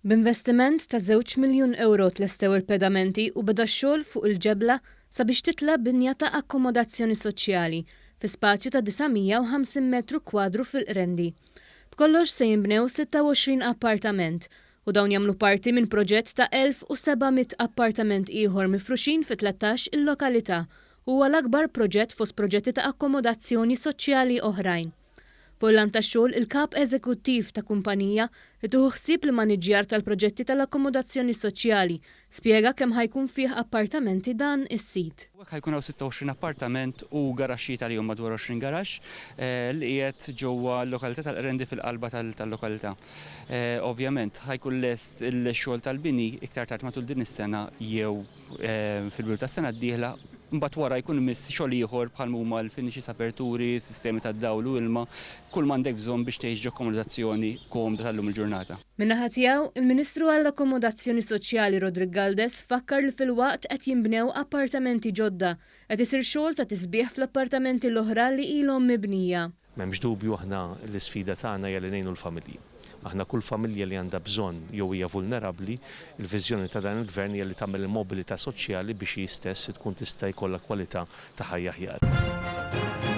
B'investiment ta' €2 miljun tlestew il-pedamenti u beda x-xogħol fuq il-ġebla sabiex titla' binja ta' akkomodazzjoni soċjali fi spazju ta' 950 metru kwadru fil-Qrendi. B'kollox se jinbnew 26 appartament u dawn jagħmlu parti minn proġett ta' 1700 appartament ieħor mifruxin fi 13 il-lokalità u huwa l-akbar proġett fost proġetti ta' akkomodazzjoni soċjali oħrajn. Fuq l-għan tax-xogħol il-kap eżekuttiv ta' kumpanija li tieħu ħsieb il-maniġġjar tal-proġetti tal-akkomodazzjoni soċjali spjega kemm ħajkun fih appartamenti dan is-sit. Ħajkun hawn 26 appartament u garaxxijiet għalihom madwar 20 garaxx li qiegħed ġewwa l-lokalità tal-Qrendi fil-qalba tal-lokalità. Ovvjament ħajkun lest il-xogħol tal-bini iktar tard matul din is-sena jew fil-bidu tas-sena d-dieħla. Mbagħad wara jkun imiss xogħol ieħor bħal huma l-finixis aperturi, sistemi tad-dawl u ilma, kull m'għandek bżonn biex tgħix ġo-akkomodazzjoni komda tal-lum il-ġurnata. Min-naħa tiegħu, il-Ministru għall-Akkomodazzjoni Soċjali Rodrik Galdes fakkar li fil-waqt qed jinbnew appartamenti ġodda qed isir xogħol ta' tisbieħ fl-appartamenti l-oħra li ilhom mibnija. M'hemmx dubju aħna l-isfida tagħna hija li ngħinu l-familji. Aħna kull familja li għandha bżonn jew hija vulnerabbli, il-viżjoni ta' dan il-gvern hija li tagħmel il-mobilità soċjali biex hi stess tkun tista' jkollha kwalità ta' ħajja aħjar.